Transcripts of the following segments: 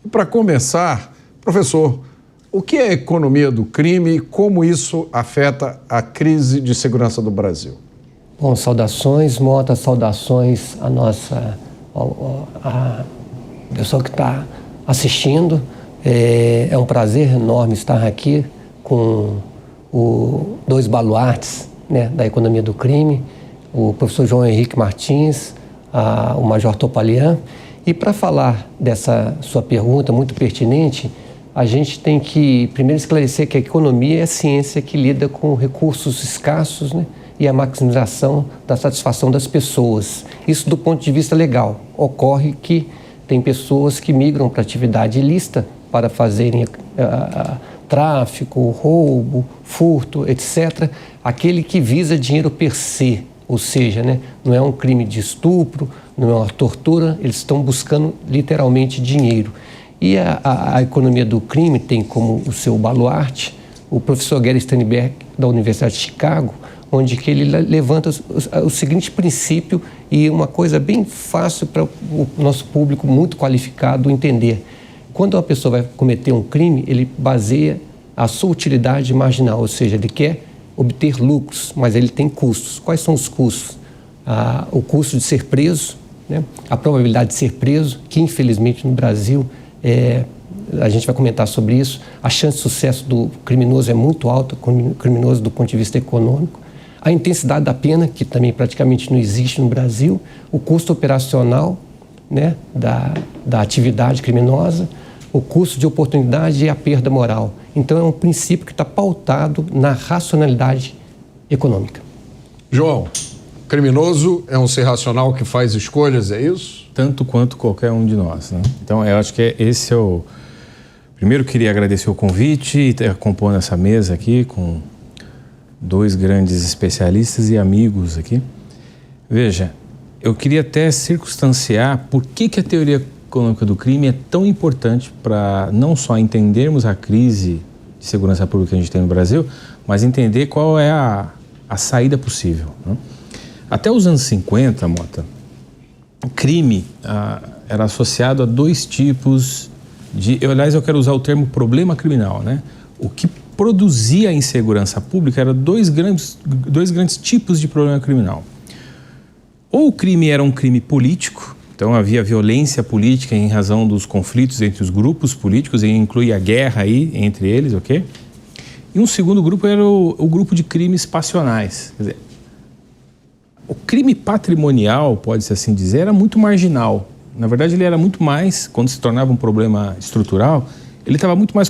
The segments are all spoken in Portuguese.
E para começar, professor, o que é a economia do crime e como isso afeta a crise de segurança do Brasil? Bom, saudações, Mota, saudações a nossa a pessoa que está assistindo. É um prazer enorme estar aqui com dois baluartes, né, da economia do crime, o professor João Henrique Martins, o Major Topalian. E para falar dessa sua pergunta muito pertinente, a gente tem que primeiro esclarecer que a economia é a ciência que lida com recursos escassos, né, e a maximização da satisfação das pessoas. Isso do ponto de vista legal. Ocorre que tem pessoas que migram para atividade ilícita para fazerem tráfico, roubo, furto, etc. Aquele que visa dinheiro per se, ou seja, né, não é um crime de estupro, não é uma tortura, eles estão buscando literalmente dinheiro. E a economia do crime tem como o seu baluarte o professor Gary Steinberg, da Universidade de Chicago, onde que ele levanta o seguinte princípio, e uma coisa bem fácil para o nosso público muito qualificado entender. Quando uma pessoa vai cometer um crime, ele baseia a sua utilidade marginal, ou seja, ele quer obter lucros, mas ele tem custos. Quais são os custos? O custo de ser preso, né? A probabilidade de ser preso, que infelizmente no Brasil, a gente vai comentar sobre isso, a chance de sucesso do criminoso é muito alta, criminoso do ponto de vista econômico. A intensidade da pena, que também praticamente não existe no Brasil, o custo operacional, né, da atividade criminosa, o custo de oportunidade e a perda moral. Então é um princípio que está pautado na racionalidade econômica. João, criminoso é um ser racional que faz escolhas, é isso? Tanto quanto qualquer um de nós, né? Então eu acho que esse é o... Primeiro queria agradecer o convite e estar compondo essa mesa aqui com dois grandes especialistas e amigos aqui. Veja, eu queria até circunstanciar por que a teoria econômica do crime é tão importante para não só entendermos a crise de segurança pública que a gente tem no Brasil, mas entender qual é a saída possível, né? Até os anos 50, Mota, o crime era associado a dois tipos de... Aliás, eu quero usar o termo problema criminal, né? O que produzia a insegurança pública eram dois grandes tipos de problema criminal. Ou o crime era um crime político, então havia violência política em razão dos conflitos entre os grupos políticos, e inclui a guerra aí entre eles, ok? E um segundo grupo era o grupo de crimes passionais. Quer dizer, o crime patrimonial, pode-se assim dizer, era muito marginal. Na verdade, ele era muito mais, quando se tornava um problema estrutural, ele estava muito mais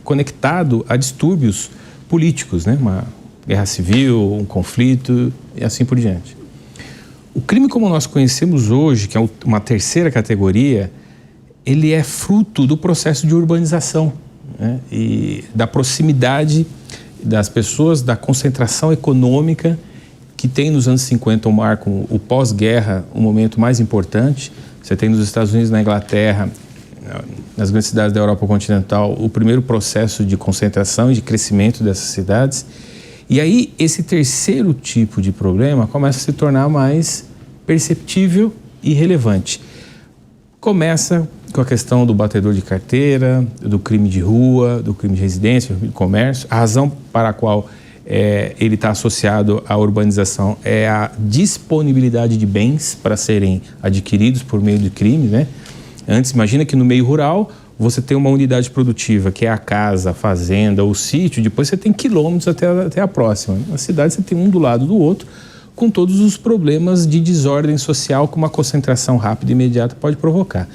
conectado a distúrbios políticos, né? Uma guerra civil, um conflito e assim por diante. O crime como nós conhecemos hoje, que é uma terceira categoria, ele é fruto do processo de urbanização, né? E da proximidade das pessoas, da concentração econômica que tem nos anos 50 marcam o pós-guerra, o momento mais importante. Você tem nos Estados Unidos, na Inglaterra, nas grandes cidades da Europa continental, o primeiro processo de concentração e de crescimento dessas cidades. E aí, esse terceiro tipo de problema começa a se tornar mais perceptível e relevante. Começa com a questão do batedor de carteira, do crime de rua, do crime de residência, do crime de comércio. A razão para a qual ele está associado à urbanização é a disponibilidade de bens para serem adquiridos por meio de crime, né? Antes, imagina que no meio rural você tem uma unidade produtiva, que é a casa, a fazenda, o sítio, depois você tem quilômetros até a próxima. Na cidade você tem um do lado do outro, com todos os problemas de desordem social que uma concentração rápida e imediata pode provocar.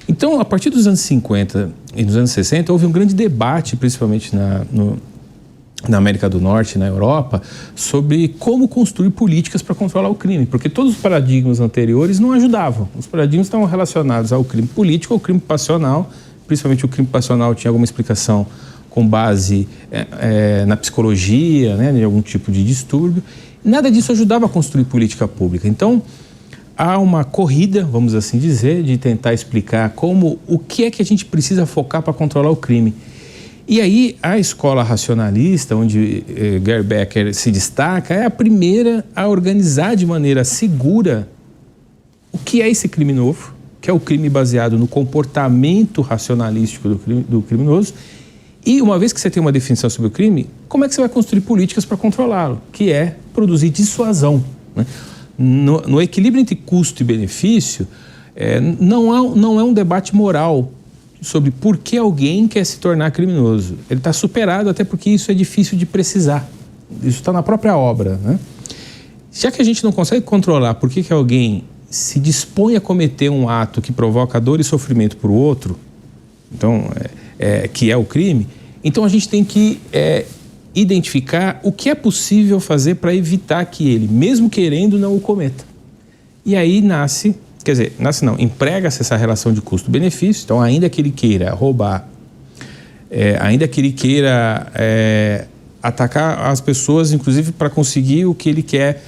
Então, a partir dos anos 50 e dos anos 60, houve um grande debate, principalmente na América do Norte, na Europa, sobre como construir políticas para controlar o crime, porque todos os paradigmas anteriores não ajudavam. Os paradigmas estavam relacionados ao crime político, ao crime passional, principalmente o crime passional tinha alguma explicação com base na psicologia, né, de algum tipo de distúrbio. Nada disso ajudava a construir política pública. Então, há uma corrida, vamos assim dizer, de tentar explicar o que é que a gente precisa focar para controlar o crime. E aí, a escola racionalista, onde Gary Becker se destaca, é a primeira a organizar de maneira segura o que é esse crime novo, que é o crime baseado no comportamento racionalístico do criminoso. E uma vez que você tem uma definição sobre o crime, como é que você vai construir políticas para controlá-lo? Que é produzir dissuasão, né? No equilíbrio entre custo e benefício, não é um debate moral sobre por que alguém quer se tornar criminoso. Ele está superado, até porque isso é difícil de precisar. Isso está na própria obra, né? Já que a gente não consegue controlar por que alguém se dispõe a cometer um ato que provoca dor e sofrimento para o outro, então, que é o crime, então a gente tem que identificar o que é possível fazer para evitar que ele, mesmo querendo, não o cometa. E aí emprega-se essa relação de custo-benefício. Então, ainda que ele queira roubar, ainda que ele queira atacar as pessoas, inclusive para conseguir o que ele quer,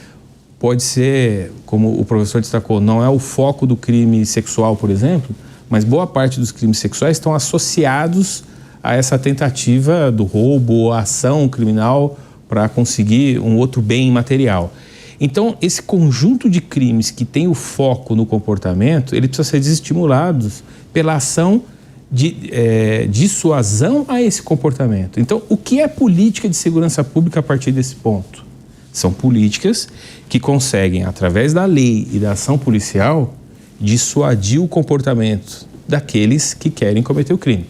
pode ser, como o professor destacou, não é o foco do crime sexual, por exemplo, mas boa parte dos crimes sexuais estão associados a essa tentativa do roubo ou ação criminal para conseguir um outro bem material. Então, esse conjunto de crimes que tem o foco no comportamento, ele precisa ser desestimulado pela ação de dissuasão a esse comportamento. Então, o que é política de segurança pública a partir desse ponto? São políticas que conseguem, através da lei e da ação policial, dissuadir o comportamento daqueles que querem cometer o crime.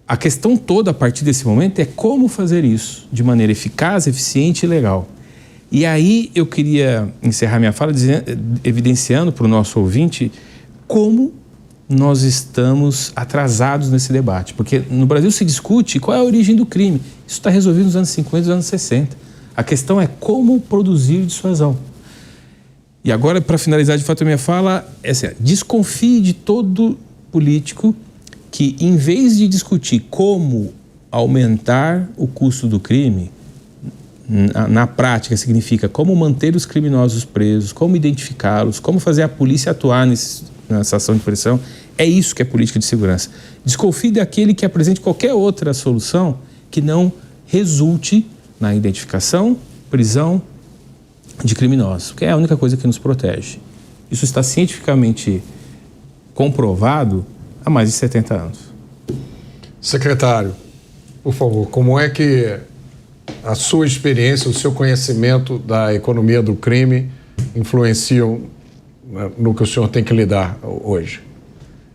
A questão toda, a partir desse momento, é como fazer isso de maneira eficaz, eficiente e legal. E aí eu queria encerrar minha fala evidenciando para o nosso ouvinte como nós estamos atrasados nesse debate. Porque no Brasil se discute qual é a origem do crime. Isso está resolvido nos anos 50 e nos anos 60. A questão é como produzir dissuasão. E agora, para finalizar de fato a minha fala, desconfie de todo político que, em vez de discutir como aumentar o custo do crime, na prática significa como manter os criminosos presos, como identificá-los, como fazer a polícia atuar nessa ação de pressão. É isso que é política de segurança. Desconfie daquele que apresente qualquer outra solução que não resulte na identificação, prisão de criminosos, que é a única coisa que nos protege. Isso está cientificamente comprovado há mais de 70 anos. Secretário, por favor, como é que a sua experiência, o seu conhecimento da economia do crime influenciam no que o senhor tem que lidar hoje?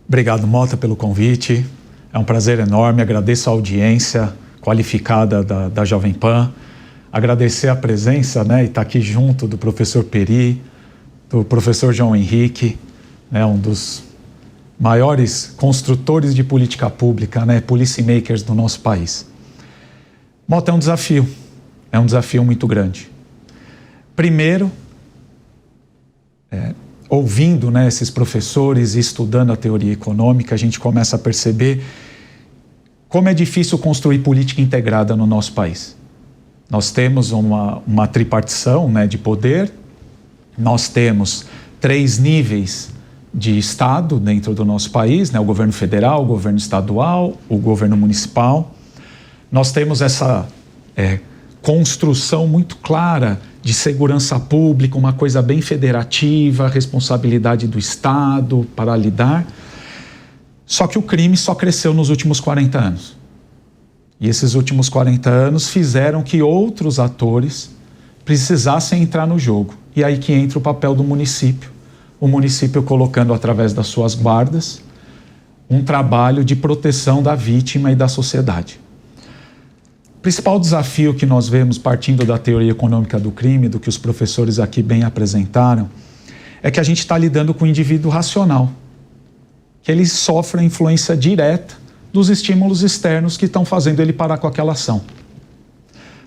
Obrigado, Mota, pelo convite. É um prazer enorme. Agradeço a audiência qualificada da Jovem Pan. Agradecer a presença, e estar aqui junto do professor Peri, do professor João Henrique, um dos maiores construtores de política pública, policymakers do nosso país. Mota, é um desafio muito grande. Primeiro, ouvindo esses professores e estudando a teoria econômica, a gente começa a perceber como é difícil construir política integrada no nosso país. Nós temos uma tripartição de poder, nós temos 3 níveis de Estado dentro do nosso país, o governo federal, o governo estadual, o governo municipal. Nós temos essa construção muito clara de segurança pública, uma coisa bem federativa, responsabilidade do Estado para lidar. Só que o crime só cresceu nos últimos 40 anos. E esses últimos 40 anos fizeram que outros atores precisassem entrar no jogo. E aí que entra o papel do município. O município colocando, através das suas guardas, um trabalho de proteção da vítima e da sociedade. O principal desafio que nós vemos partindo da teoria econômica do crime, do que os professores aqui bem apresentaram, é que a gente está lidando com o indivíduo racional, que ele sofre a influência direta dos estímulos externos que estão fazendo ele parar com aquela ação.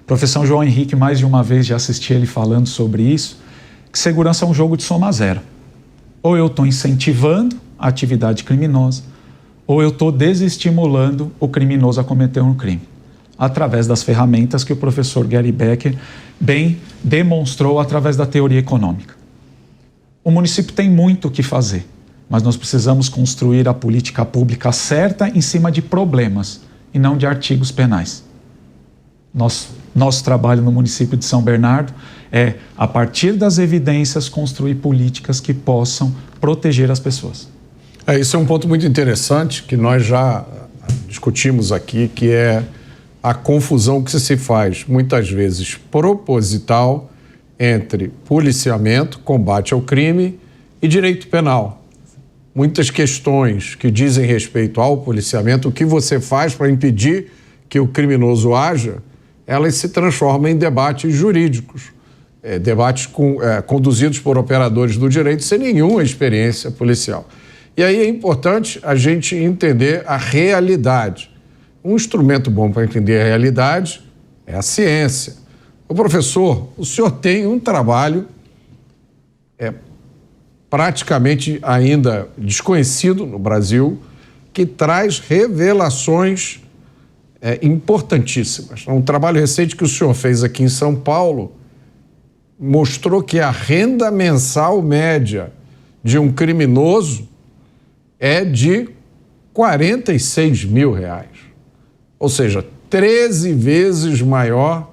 O professor João Henrique, mais de uma vez, já assisti ele falando sobre isso, que segurança é um jogo de soma zero. Ou eu estou incentivando a atividade criminosa, ou eu estou desestimulando o criminoso a cometer um crime, através das ferramentas que o professor Gary Becker bem demonstrou através da teoria econômica. O município tem muito o que fazer, mas nós precisamos construir a política pública certa em cima de problemas e não de artigos penais. Nosso trabalho no município de São Bernardo é, a partir das evidências, construir políticas que possam proteger as pessoas. Isso é um ponto muito interessante que nós já discutimos aqui, que é a confusão que se faz, muitas vezes proposital, entre policiamento, combate ao crime e direito penal. Muitas questões que dizem respeito ao policiamento, o que você faz para impedir que o criminoso haja, elas se transformam em debates jurídicos, debates conduzidos por operadores do direito sem nenhuma experiência policial. E aí é importante a gente entender a realidade. Um instrumento bom para entender a realidade é a ciência. O professor, o senhor tem um trabalho praticamente ainda desconhecido no Brasil, que traz revelações importantíssimas. Um trabalho recente que o senhor fez aqui em São Paulo mostrou que a renda mensal média de um criminoso é de R$46 mil. Ou seja, 13 vezes maior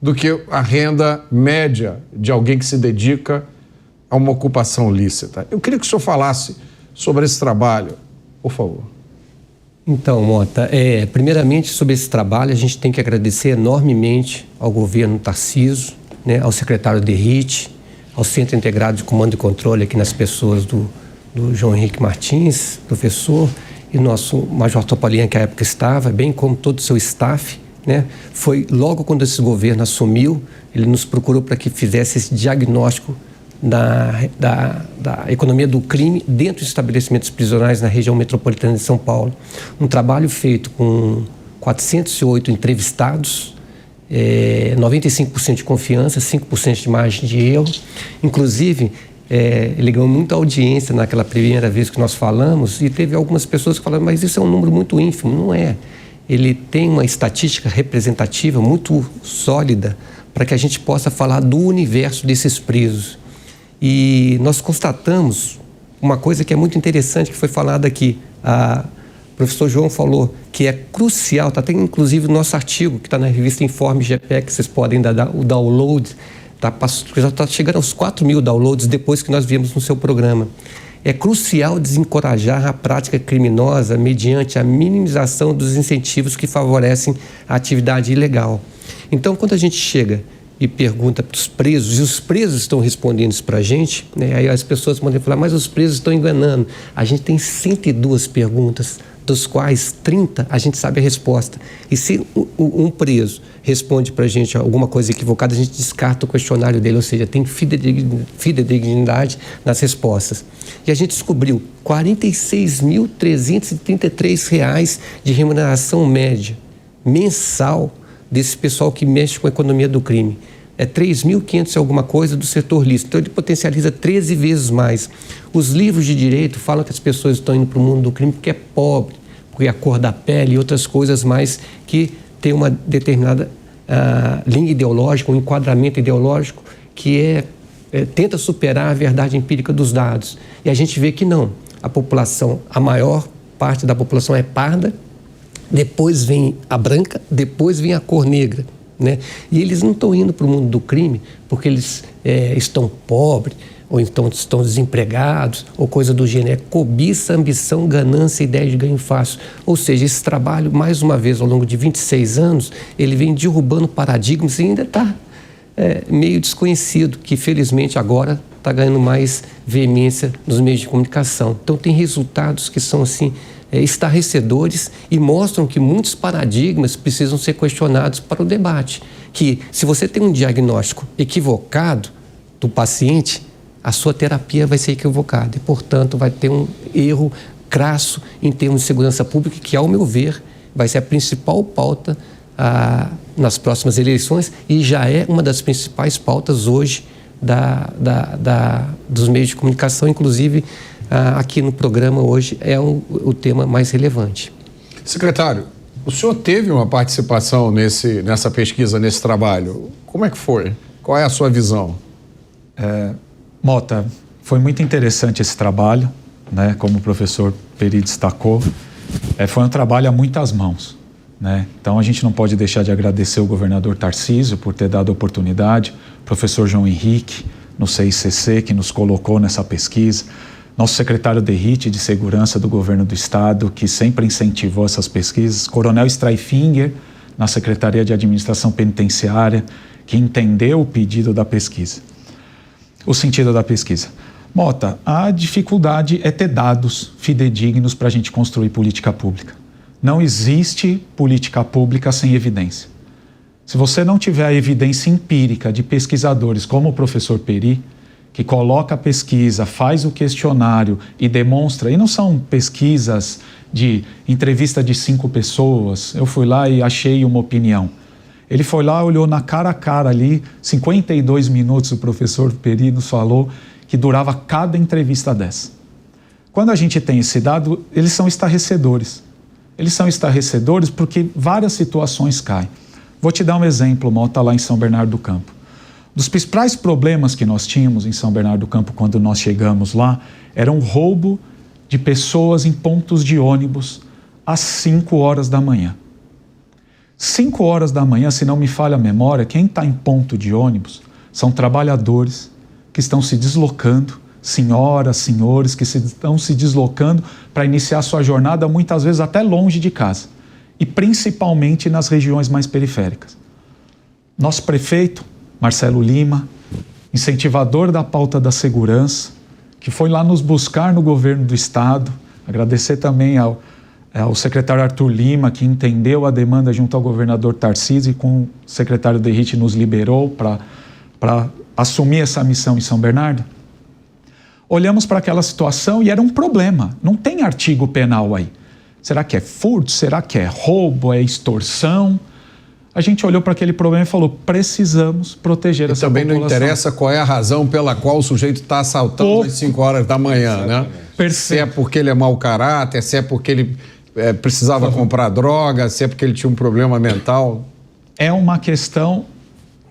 do que a renda média de alguém que se dedica a uma ocupação lícita. Eu queria que o senhor falasse sobre esse trabalho, por favor. Então, Mota, primeiramente sobre esse trabalho, a gente tem que agradecer enormemente ao governo Tarcísio, né, ao secretário Derrite, ao Centro Integrado de Comando e Controle, aqui nas pessoas do João Henrique Martins, professor, e nosso Major Topolin, que à época estava, bem como todo o seu staff, né? Foi logo quando esse governo assumiu, ele nos procurou para que fizesse esse diagnóstico da economia do crime dentro dos estabelecimentos prisionais na região metropolitana de São Paulo. Um trabalho feito com 408 entrevistados, 95% de confiança, 5% de margem de erro. Inclusive, ele ganhou muita audiência naquela primeira vez que nós falamos, e teve algumas pessoas que falaram, mas isso é um número muito ínfimo. Não é. Ele tem uma estatística representativa muito sólida para que a gente possa falar do universo desses presos. E nós constatamos uma coisa que é muito interessante, que foi falada aqui. O professor João falou que é crucial, está até inclusive no nosso artigo, que está na revista Informe GPE, que vocês podem dar o download, já está chegando aos 4 mil downloads depois que nós viemos no seu programa. É crucial desencorajar a prática criminosa mediante a minimização dos incentivos que favorecem a atividade ilegal. Então, quando a gente chega e pergunta para os presos, e os presos estão respondendo isso para a gente, né? Aí as pessoas podem falar, mas os presos estão enganando. A gente tem 102 perguntas, dos quais 30 a gente sabe a resposta. E se um preso responde para a gente alguma coisa equivocada, a gente descarta o questionário dele, ou seja, tem fidedignidade nas respostas. E a gente descobriu R$ 46.333 de remuneração média mensal desse pessoal que mexe com a economia do crime. É 3.500 alguma coisa do setor lícito. Então ele potencializa 13 vezes mais. Os livros de direito falam que as pessoas estão indo para o mundo do crime porque é pobre, porque é a cor da pele e outras coisas mais que tem uma determinada linha ideológica, um enquadramento ideológico que tenta superar a verdade empírica dos dados. E a gente vê que não. A população, a maior parte da população é parda, depois vem a branca, depois vem a cor negra, né? E eles não estão indo para o mundo do crime porque eles estão pobres, ou então estão desempregados, ou coisa do gênero. É cobiça, ambição, ganância, ideia de ganho fácil. Ou seja, esse trabalho, mais uma vez, ao longo de 26 anos, ele vem derrubando paradigmas e ainda está meio desconhecido, que felizmente agora está ganhando mais veemência nos meios de comunicação. Então tem resultados que são assim estarrecedores e mostram que muitos paradigmas precisam ser questionados para o debate. Que se você tem um diagnóstico equivocado do paciente, a sua terapia vai ser equivocada e, portanto, vai ter um erro crasso em termos de segurança pública, que, ao meu ver, vai ser a principal pauta nas próximas eleições e já é uma das principais pautas hoje dos meios de comunicação, inclusive aqui no programa hoje é o tema mais relevante. Secretário, o senhor teve uma participação nessa pesquisa, nesse trabalho. Como é que foi? Qual é a sua visão? Mota, foi muito interessante esse trabalho, né? Como o professor Peri destacou, foi um trabalho a muitas mãos, né? Então a gente não pode deixar de agradecer o governador Tarcísio por ter dado a oportunidade, o professor João Henrique, no CICC, que nos colocou nessa pesquisa, nosso secretário Derrite de Segurança do Governo do Estado, que sempre incentivou essas pesquisas, Coronel Streiffinger, na Secretaria de Administração Penitenciária, que entendeu o pedido da pesquisa, o sentido da pesquisa. Mota, a dificuldade é ter dados fidedignos para a gente construir política pública. Não existe política pública sem evidência. Se você não tiver a evidência empírica de pesquisadores como o professor Peri, que coloca a pesquisa, faz o questionário e demonstra, e não são pesquisas de entrevista de 5 pessoas, eu fui lá e achei uma opinião. Ele foi lá, olhou na cara a cara ali, 52 minutos o professor Peri nos falou que durava cada entrevista dessa. Quando a gente tem esse dado, eles são estarrecedores. Eles são estarrecedores porque várias situações caem. Vou te dar um exemplo, Mota, lá em São Bernardo do Campo. Dos principais problemas que nós tínhamos em São Bernardo do Campo quando nós chegamos lá, era um roubo de pessoas em pontos de ônibus às 5 horas da manhã. 5 horas da manhã, se não me falha a memória, quem está em ponto de ônibus são trabalhadores que estão se deslocando, senhoras, senhores que estão se deslocando para iniciar sua jornada, muitas vezes até longe de casa, e principalmente nas regiões mais periféricas. Nosso prefeito, Marcelo Lima, incentivador da pauta da segurança, que foi lá nos buscar no governo do estado, agradecer também ao secretário Arthur Lima, que entendeu a demanda junto ao governador Tarcísio e com o secretário Derrite nos liberou para assumir essa missão em São Bernardo. Olhamos para aquela situação e era um problema, não tem artigo penal aí. Será que é furto? Será que é roubo? É extorsão? A gente olhou para aquele problema e falou, precisamos proteger essa população. Também não interessa qual é a razão pela qual o sujeito está assaltando às 5 horas da manhã, né? Perfeito. Se é porque ele é mau caráter, se é porque ele precisava comprar droga, se é porque ele tinha um problema mental. É uma questão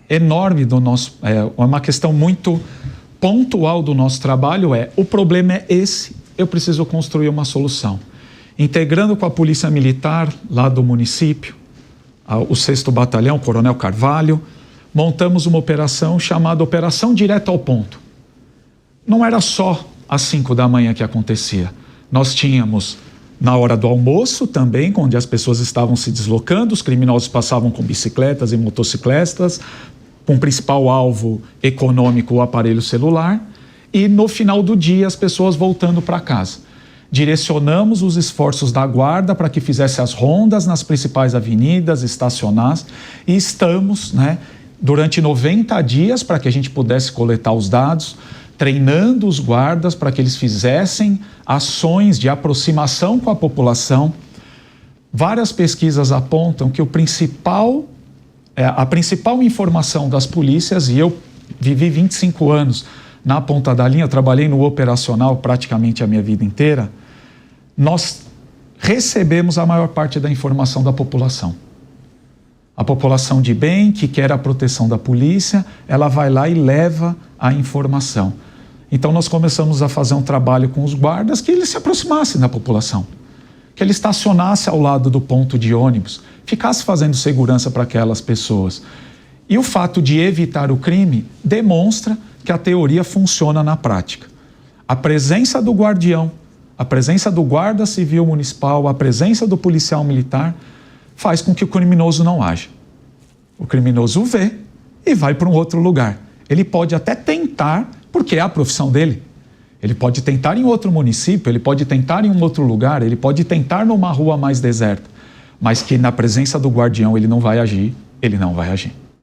enorme do nosso... É uma questão muito pontual do nosso trabalho o problema é esse, eu preciso construir uma solução. Integrando com a Polícia Militar lá do município, o 6º Batalhão, Coronel Carvalho, montamos uma operação chamada Operação Direto ao Ponto. Não era só às 5 da manhã que acontecia. Nós tínhamos na hora do almoço também, onde as pessoas estavam se deslocando, os criminosos passavam com bicicletas e motocicletas, com o principal alvo econômico o aparelho celular, e no final do dia as pessoas voltando para casa. Direcionamos os esforços da guarda para que fizesse as rondas nas principais avenidas, estacionasse, e estamos, durante 90 dias, para que a gente pudesse coletar os dados, treinando os guardas para que eles fizessem ações de aproximação com a população. Várias pesquisas apontam que a principal informação das polícias, e eu vivi 25 anos na ponta da linha, trabalhei no operacional praticamente a minha vida inteira, nós recebemos a maior parte da informação da população. A população de bem, que quer a proteção da polícia, ela vai lá e leva a informação. Então nós começamos a fazer um trabalho com os guardas que eles se aproximassem da população, que ele estacionasse ao lado do ponto de ônibus, ficasse fazendo segurança para aquelas pessoas. E o fato de evitar o crime demonstra que a teoria funciona na prática. A presença do guardião, a presença do guarda civil municipal, a presença do policial militar faz com que o criminoso não haja. O criminoso vê e vai para um outro lugar. Ele pode até tentar, porque é a profissão dele. Ele pode tentar em outro município, ele pode tentar em um outro lugar, ele pode tentar numa rua mais deserta, mas que na presença do guardião ele não vai agir, ele não vai agir.